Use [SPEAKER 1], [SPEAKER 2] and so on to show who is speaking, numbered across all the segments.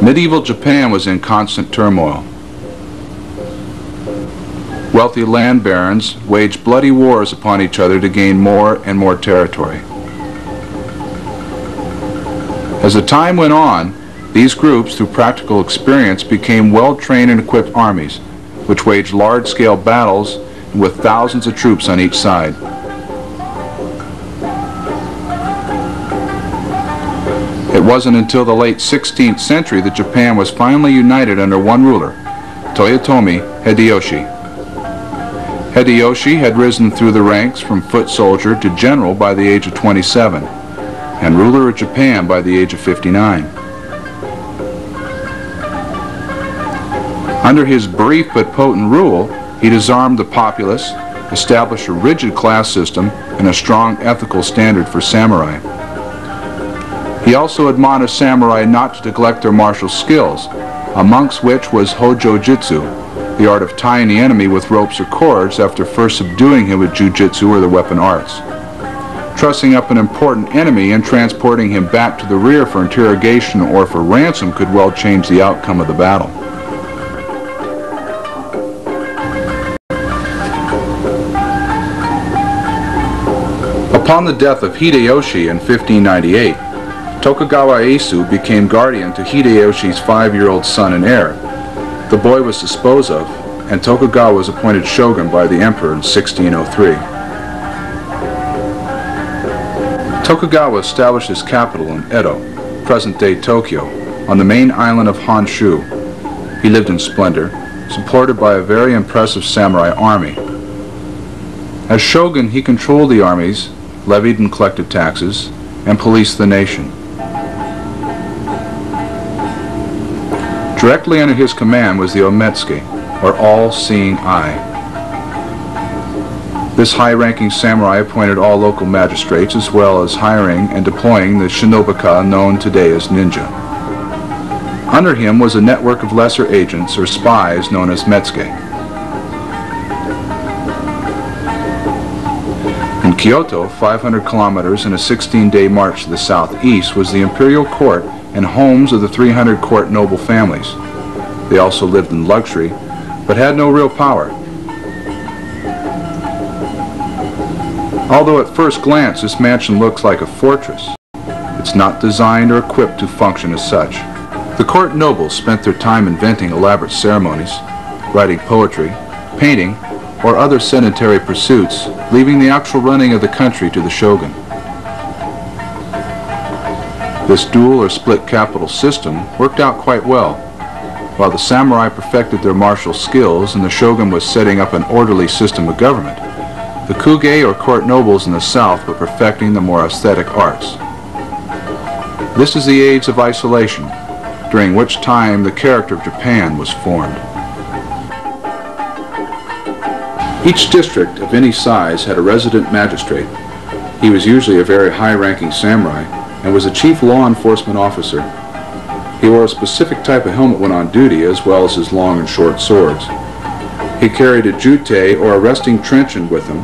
[SPEAKER 1] Medieval Japan was in constant turmoil. Wealthy land barons waged bloody wars upon each other to gain more and more territory. As the time went on, these groups, through practical experience, became well-trained and equipped armies, which waged large-scale battles with thousands of troops on each side. It wasn't until the late 16th century that Japan was finally united under one ruler, Toyotomi Hideyoshi. Hideyoshi had risen through the ranks from foot soldier to general by the age of 27, and ruler of Japan by the age of 59. Under his brief but potent rule, he disarmed the populace, established a rigid class system, and a strong ethical standard for samurai. He also admonished samurai not to neglect their martial skills, amongst which was Hojo Jutsu, the art of tying the enemy with ropes or cords after first subduing him with jujitsu or the weapon arts. Trussing up an important enemy and transporting him back to the rear for interrogation or for ransom could well change the outcome of the battle. Upon the death of Hideyoshi in 1598, Tokugawa Ieyasu became guardian to Hideyoshi's 5-year-old son and heir. The boy was disposed of, and Tokugawa was appointed shogun by the emperor in 1603. Tokugawa established his capital in Edo, present-day Tokyo, on the main island of Honshu. He lived in splendor, supported by a very impressive samurai army. As shogun, he controlled the armies, levied and collected taxes, and policed the nation. Directly under his command was the Ometsuki, or all-seeing eye. This high-ranking samurai appointed all local magistrates, as well as hiring and deploying the shinobika known today as ninja. Under him was a network of lesser agents or spies known as metsuke. In Kyoto, 500 kilometers and a 16-day march to the southeast, was the imperial court and homes of the 300 court noble families. They also lived in luxury, but had no real power. Although at first glance this mansion looks like a fortress, it's not designed or equipped to function as such. The court nobles spent their time inventing elaborate ceremonies, writing poetry, painting, or other sedentary pursuits, leaving the actual running of the country to the shogun. This dual or split capital system worked out quite well. While the samurai perfected their martial skills and the shogun was setting up an orderly system of government, the kuge or court nobles in the south were perfecting the more aesthetic arts. This is the age of isolation, during which time the character of Japan was formed. Each district of any size had a resident magistrate. He was usually a very high-ranking samurai and was a chief law enforcement officer. He wore a specific type of helmet when on duty, as well as his long and short swords. He carried a jutei or a resting truncheon with him,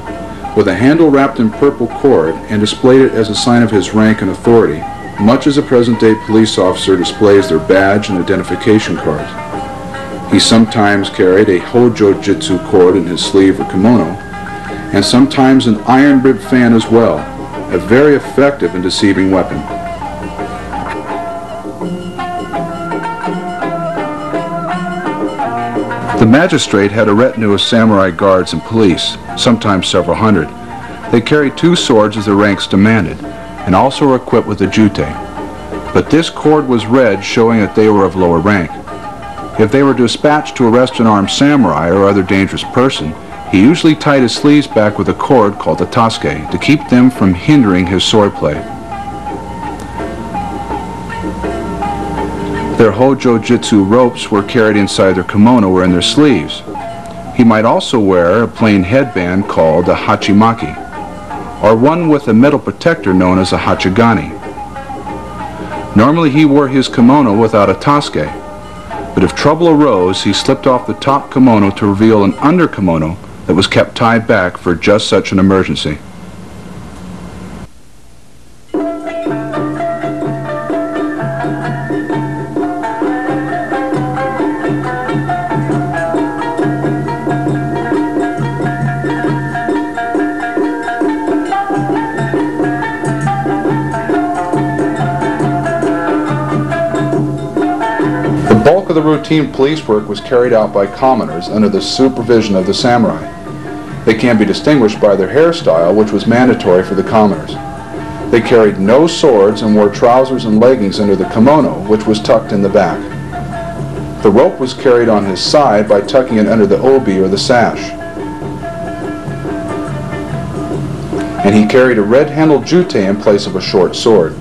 [SPEAKER 1] with a handle wrapped in purple cord, and displayed it as a sign of his rank and authority, much as a present-day police officer displays their badge and identification cards. He sometimes carried a Hojo Jutsu cord in his sleeve or kimono, and sometimes an iron-ribbed fan as well, a very effective and deceiving weapon. The magistrate had a retinue of samurai guards and police, sometimes several hundred. They carried 2 swords as their ranks demanded, and also were equipped with a jutei. But this cord was red, showing that they were of lower rank. If they were dispatched to arrest an armed samurai or other dangerous person, he usually tied his sleeves back with a cord called a tasuke to keep them from hindering his swordplay. Their Hojo Jutsu ropes were carried inside their kimono or in their sleeves. He might also wear a plain headband called a hachimaki, or one with a metal protector known as a hachigani. Normally he wore his kimono without a tasuke, but if trouble arose, he slipped off the top kimono to reveal an under kimono that was kept tied back for just such an emergency. The bulk of the routine police work was carried out by commoners under the supervision of the samurai. They can be distinguished by their hairstyle, which was mandatory for the commoners. They carried no swords and wore trousers and leggings under the kimono, which was tucked in the back. The rope was carried on his side by tucking it under the obi or the sash. And he carried a red-handled jutei in place of a short sword.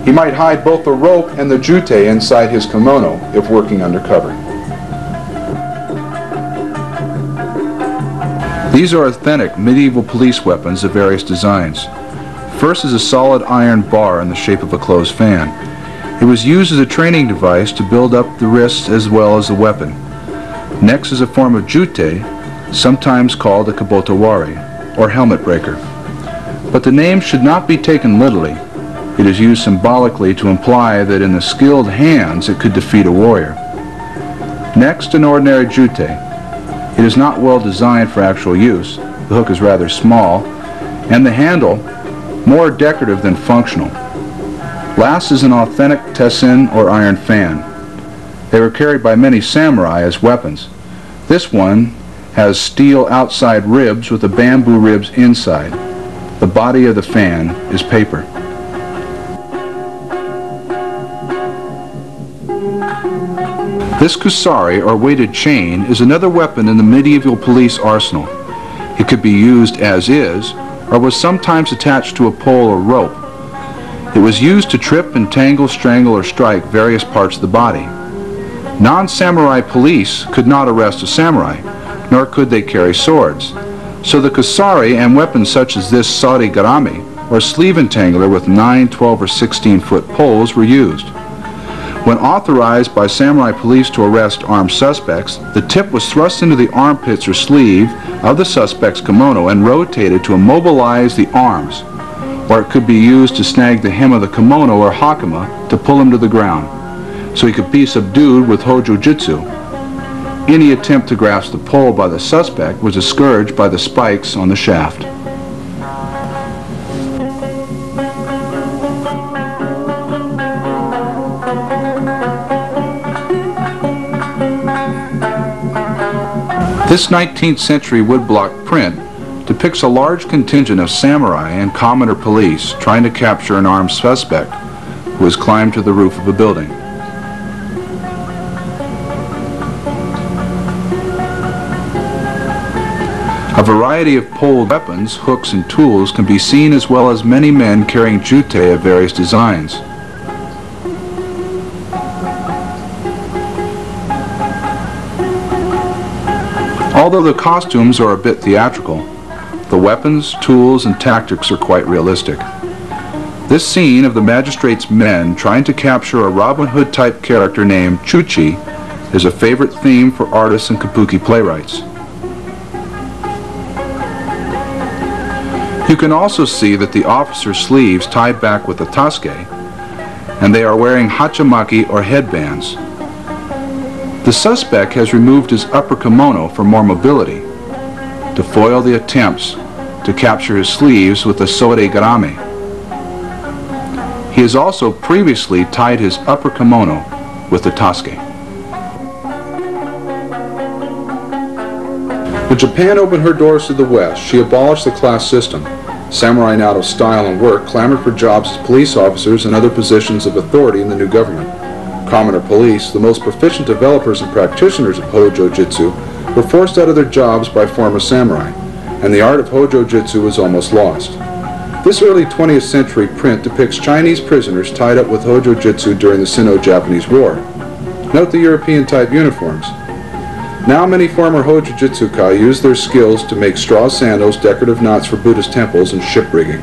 [SPEAKER 1] He might hide both the rope and the jutei inside his kimono if working undercover. These are authentic medieval police weapons of various designs. First is a solid iron bar in the shape of a closed fan. It was used as a training device to build up the wrists as well as the weapon. Next is a form of jutei, sometimes called a kabotowari, or helmet breaker. But the name should not be taken literally. It is used symbolically to imply that in the skilled hands it could defeat a warrior. Next, an ordinary jutei. It is not well designed for actual use. The hook is rather small, and the handle, more decorative than functional. Last is an authentic tessin or iron fan. They were carried by many samurai as weapons. This one has steel outside ribs with the bamboo ribs inside. The body of the fan is paper. This kusari, or weighted chain, is another weapon in the medieval police arsenal. It could be used as is, or was sometimes attached to a pole or rope. It was used to trip, entangle, strangle, or strike various parts of the body. Non-samurai police could not arrest a samurai, nor could they carry swords. So the kusari and weapons such as this sari garami, or sleeve entangler with 9, 12, or 16-foot poles, were used. When authorized by samurai police to arrest armed suspects, the tip was thrust into the armpits or sleeve of the suspect's kimono and rotated to immobilize the arms, or it could be used to snag the hem of the kimono or hakama to pull him to the ground, so he could be subdued with Hojo Jutsu. Any attempt to grasp the pole by the suspect was discouraged by the spikes on the shaft. This 19th century woodblock print depicts a large contingent of samurai and commoner police trying to capture an armed suspect who has climbed to the roof of a building. A variety of poled weapons, hooks, and tools can be seen, as well as many men carrying jute of various designs. Although the costumes are a bit theatrical, the weapons, tools, and tactics are quite realistic. This scene of the magistrate's men trying to capture a Robin Hood type character named Chuchi is a favorite theme for artists and kabuki playwrights. You can also see that the officer's sleeves tied back with a tasuke, and they are wearing hachamaki or headbands. The suspect has removed his upper kimono for more mobility, to foil the attempts to capture his sleeves with the sore garame. He has also previously tied his upper kimono with the tasuke. When Japan opened her doors to the West, she abolished the class system. Samurai out of style and work clamored for jobs as police officers and other positions of authority in the new government. Commoner police, the most proficient developers and practitioners of Hojo Jutsu, were forced out of their jobs by former samurai, and the art of Hojo Jutsu was almost lost. This early 20th century print depicts Chinese prisoners tied up with Hojo Jutsu during the Sino-Japanese War. Note the European-type uniforms. Now many former Hojo Jutsukai use their skills to make straw sandals, decorative knots for Buddhist temples, and ship rigging.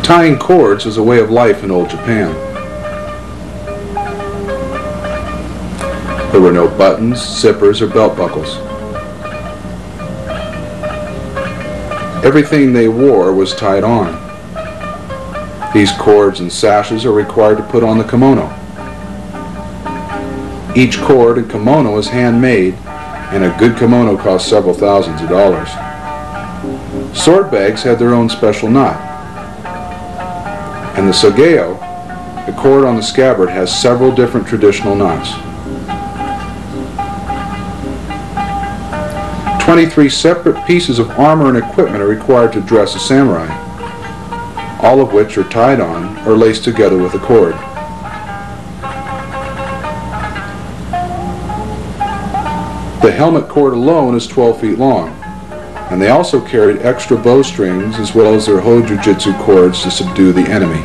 [SPEAKER 1] Tying cords was a way of life in old Japan. There were no buttons, zippers, or belt buckles. Everything they wore was tied on. These cords and sashes are required to put on the kimono. Each cord and kimono is handmade, and a good kimono costs several thousands of dollars. Sword bags had their own special knot. And the sageo, the cord on the scabbard, has several different traditional knots. 23 separate pieces of armor and equipment are required to dress a samurai, all of which are tied on or laced together with a cord. The helmet cord alone is 12 feet long, and they also carried extra bowstrings as well as their Hojo Jutsu cords to subdue the enemy.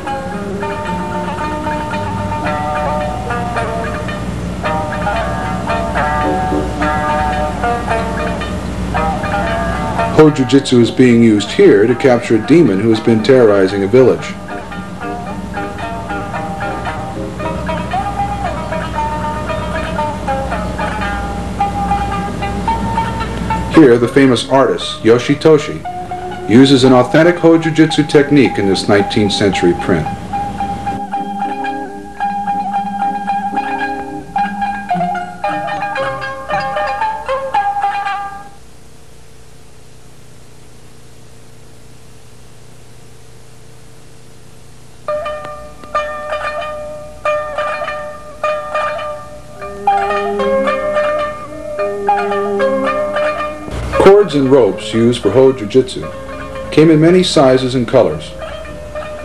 [SPEAKER 1] Hojo Jutsu is being used here to capture a demon who has been terrorizing a village. Here, the famous artist, Yoshitoshi, uses an authentic Hojo Jutsu technique in this 19th century print. cords and ropes used for Hojo Jutsu came in many sizes and colors.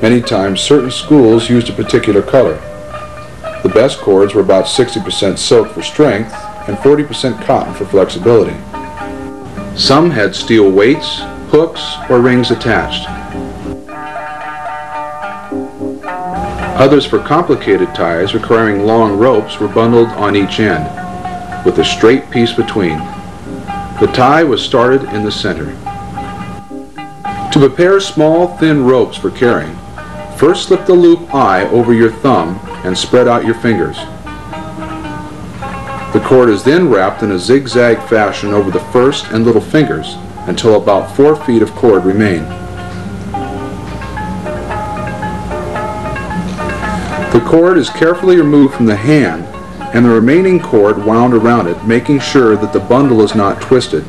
[SPEAKER 1] Many times certain schools used a particular color. The best cords were about 60% silk for strength and 40% cotton for flexibility. Some had steel weights, hooks, or rings attached. Others for complicated ties requiring long ropes were bundled on each end, with a straight piece between. The tie was started in the center. To prepare small, thin ropes for carrying, first slip the loop eye over your thumb and spread out your fingers. The cord is then wrapped in a zigzag fashion over the first and little fingers until about 4 feet of cord remain. The cord is carefully removed from the hand and the remaining cord wound around it, making sure that the bundle is not twisted.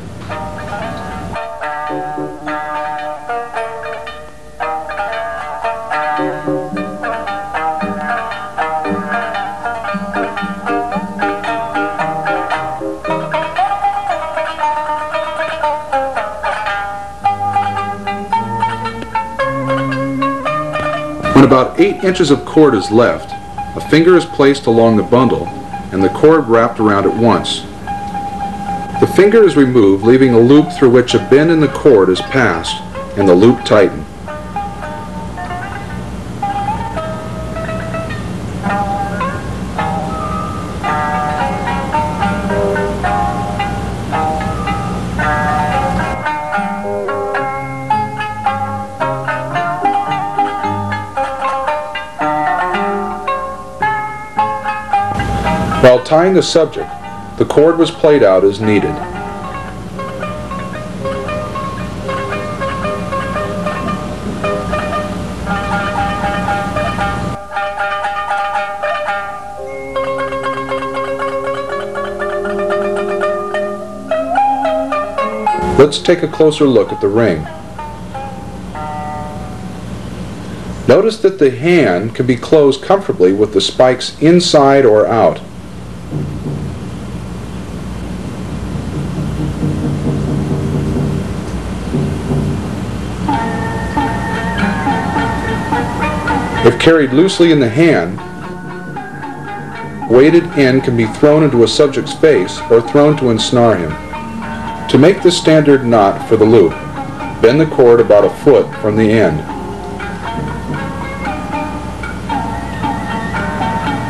[SPEAKER 1] When about 8 inches of cord is left, a finger is placed along the bundle and the cord wrapped around it once. The finger is removed, leaving a loop through which a bend in the cord is passed and the loop tightened. While tying the subject, the cord was played out as needed. Let's take a closer look at the ring. Notice that the hand can be closed comfortably with the spikes inside or out. If carried loosely in the hand, weighted end can be thrown into a subject's face or thrown to ensnare him. To make the standard knot for the loop, bend the cord about a foot from the end.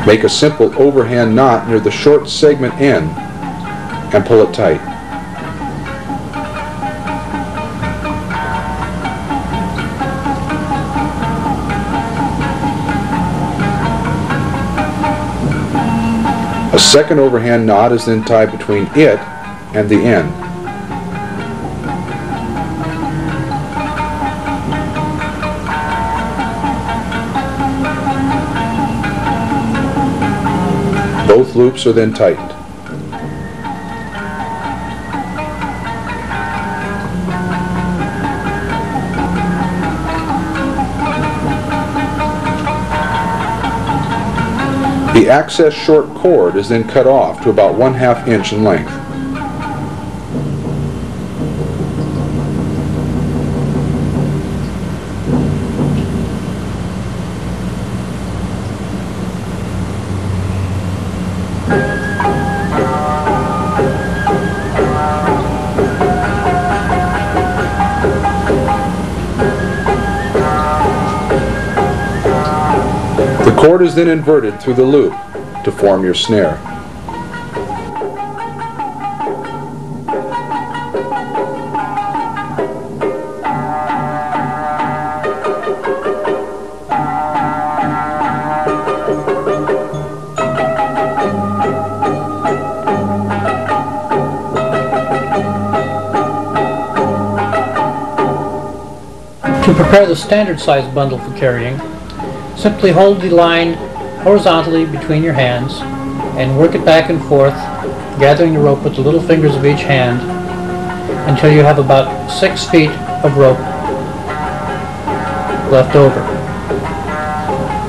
[SPEAKER 1] Make a simple overhand knot near the short segment end and pull it tight. A second overhand knot is then tied between it and the end. Both loops are then tightened. The excess short cord is then cut off to about 1/2 inch in length. The cord is then inverted through the loop to form your snare.
[SPEAKER 2] To prepare the standard size bundle for carrying, simply hold the line horizontally between your hands and work it back and forth, gathering the rope with the little fingers of each hand until you have about 6 feet of rope left over.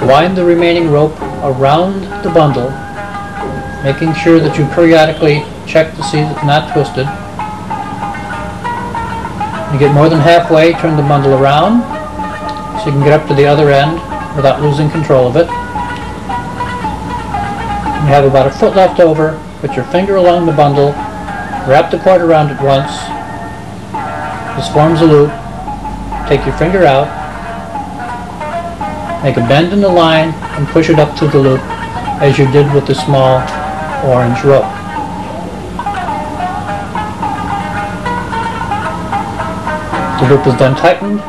[SPEAKER 2] Wind the remaining rope around the bundle, making sure that you periodically check to see that it's not twisted. You get more than halfway, turn the bundle around so you can get up to the other end without losing control of it. You have about a foot left over. Put your finger along the bundle, wrap the cord around it once. This forms a loop. Take your finger out, make a bend in the line, and push it up through the loop as you did with the small orange rope. The loop is then tightened.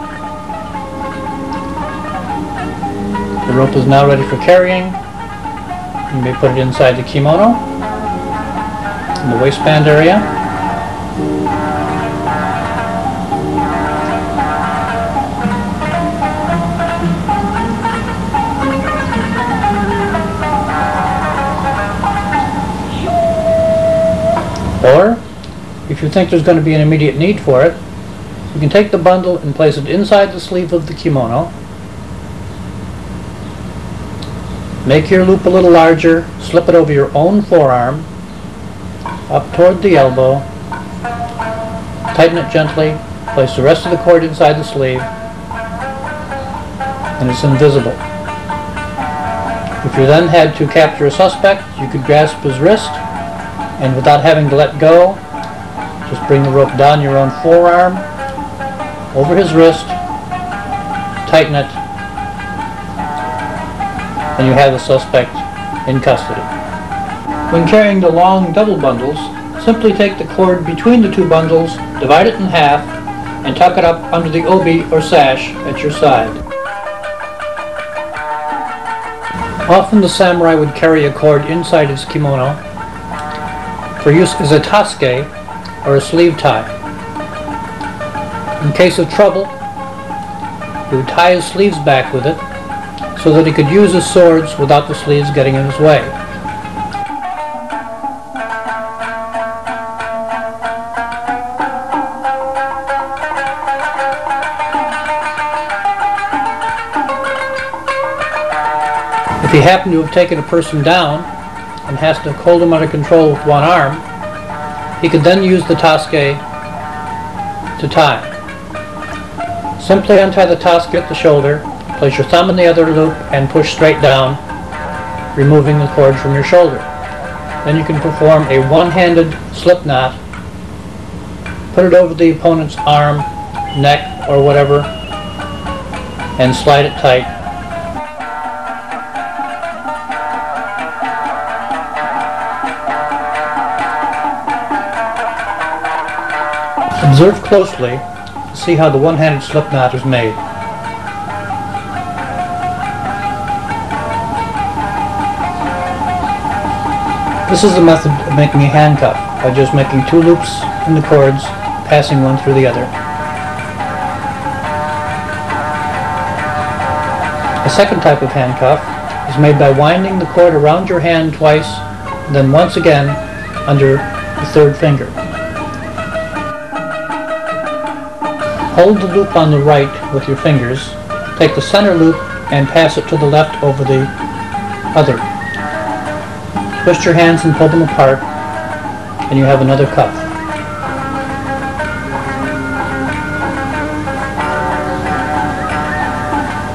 [SPEAKER 2] The rope is now ready for carrying. You may put it inside the kimono, in the waistband area. Or, if you think there's going to be an immediate need for it, you can take the bundle and place it inside the sleeve of the kimono. Make your loop a little larger, slip it over your own forearm, up toward the elbow, tighten it gently, place the rest of the cord inside the sleeve, and it's invisible. If you then had to capture a suspect, you could grasp his wrist, and without having to let go, just bring the rope down your own forearm, over his wrist, tighten it, and you have the suspect in custody. When carrying the long double bundles, simply take the cord between the two bundles, divide it in half, and tuck it up under the obi or sash at your side. Often the samurai would carry a cord inside his kimono for use as a tasuke or a sleeve tie. In case of trouble, he would tie his sleeves back with it so that he could use his swords without the sleeves getting in his way. If he happened to have taken a person down and has to hold him under control with one arm, he could then use the tasuke to tie. Simply untie the tasuke at the shoulder, place your thumb in the other loop, and push straight down, removing the cord from your shoulder. Then you can perform a one-handed slip knot, put it over the opponent's arm, neck, or whatever, and slide it tight. Observe closely to see how the one-handed slip knot is made. This is the method of making a handcuff, by just making two loops in the cords, passing one through the other. A second type of handcuff is made by winding the cord around your hand twice, and then once again under the third finger. Hold the loop on the right with your fingers, take the center loop and pass it to the left over the other. Twist your hands and pull them apart, and you have another cuff.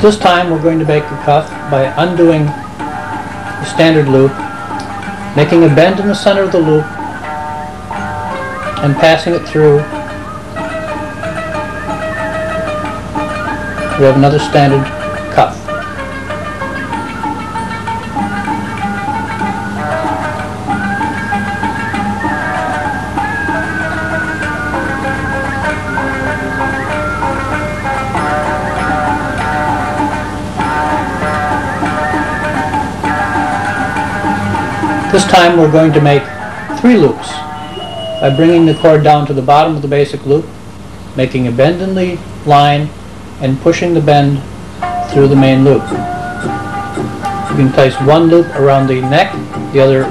[SPEAKER 2] This time we're going to make a cuff by undoing the standard loop, making a bend in the center of the loop, and passing it through. We have another standard cuff. This time we're going to make 3 loops by bringing the cord down to the bottom of the basic loop, making a bend in the line, and pushing the bend through the main loop. You can place one loop around the neck, the other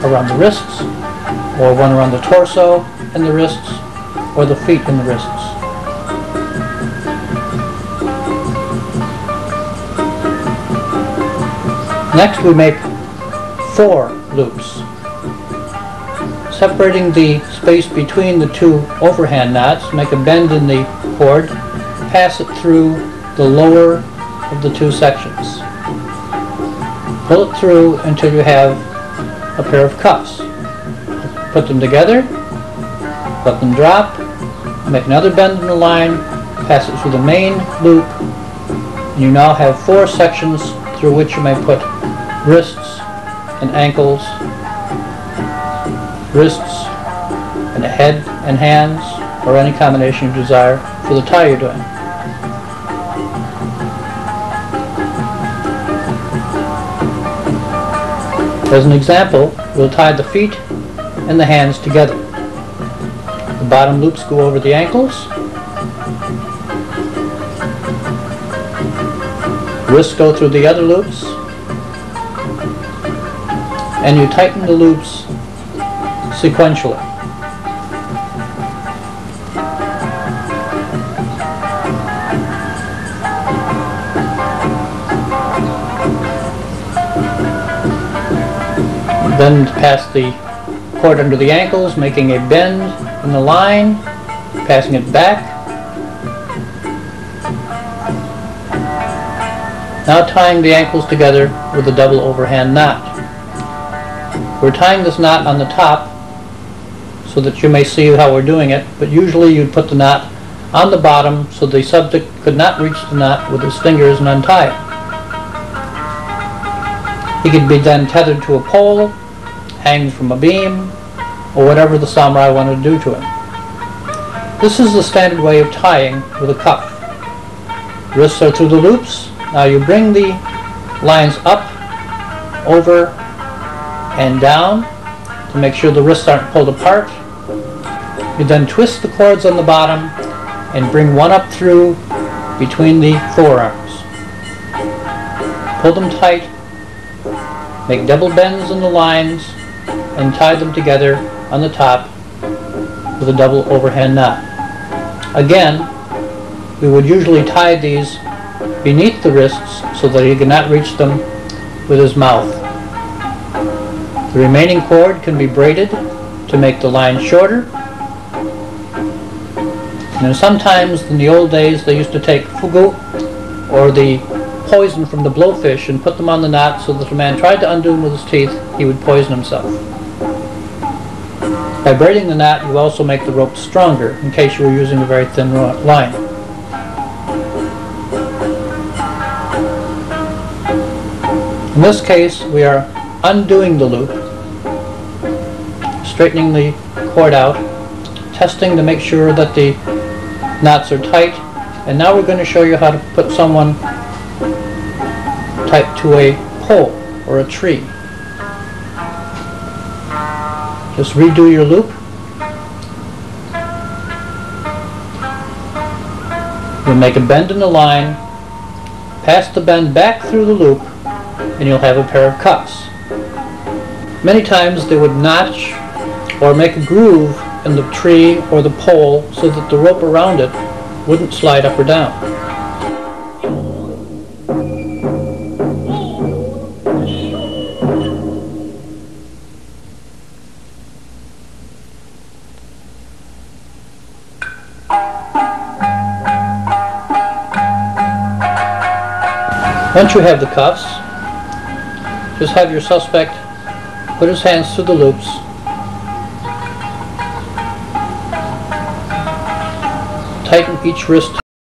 [SPEAKER 2] around the wrists, or one around the torso and the wrists, or the feet and the wrists. Next we make 4 loops. Separating the space between the two overhand knots, make a bend in the cord, pass it through the lower of the two sections. Pull it through until you have a pair of cuffs. Put them together, let them drop, make another bend in the line, pass it through the main loop, and you now have 4 sections through which you may put wrists and ankles, wrists and head and hands, or any combination you desire for the tie you're doing. As an example, we'll tie the feet and the hands together. The bottom loops go over the ankles, wrists go through the other loops, and you tighten the loops sequentially. Then pass the cord under the ankles, making a bend in the line, passing it back. Now tying the ankles together with a double overhand knot. We're tying this knot on the top so that you may see how we're doing it, but usually you'd put the knot on the bottom so the subject could not reach the knot with his fingers and untie it. He could be then tethered to a pole, hanged from a beam, or whatever the samurai wanted to do to him. This is the standard way of tying with a cuff. Wrists are through the loops. Now you bring the lines up, over, and down to make sure the wrists aren't pulled apart. You then twist the cords on the bottom and bring one up through between the forearms. Pull them tight, make double bends in the lines, and tie them together on the top with a double overhand knot. Again, we would usually tie these beneath the wrists so that he could not reach them with his mouth. The remaining cord can be braided to make the line shorter. And sometimes in the old days they used to take fugu, or the poison from the blowfish, and put them on the knot so that if a man tried to undo them with his teeth, he would poison himself. By braiding the knot, you also make the rope stronger in case you were using a very thin line. In this case, we are undoing the loop, straightening the cord out, testing to make sure that the knots are tight, and now we're going to show you how to put someone tight to a pole or a tree. Just redo your loop. You'll make a bend in the line, pass the bend back through the loop, and you'll have a pair of cuffs. Many times they would notch or make a groove in the tree or the pole so that the rope around it wouldn't slide up or down. Once you have the cuffs, just have your suspect put his hands through the loops, tighten each wrist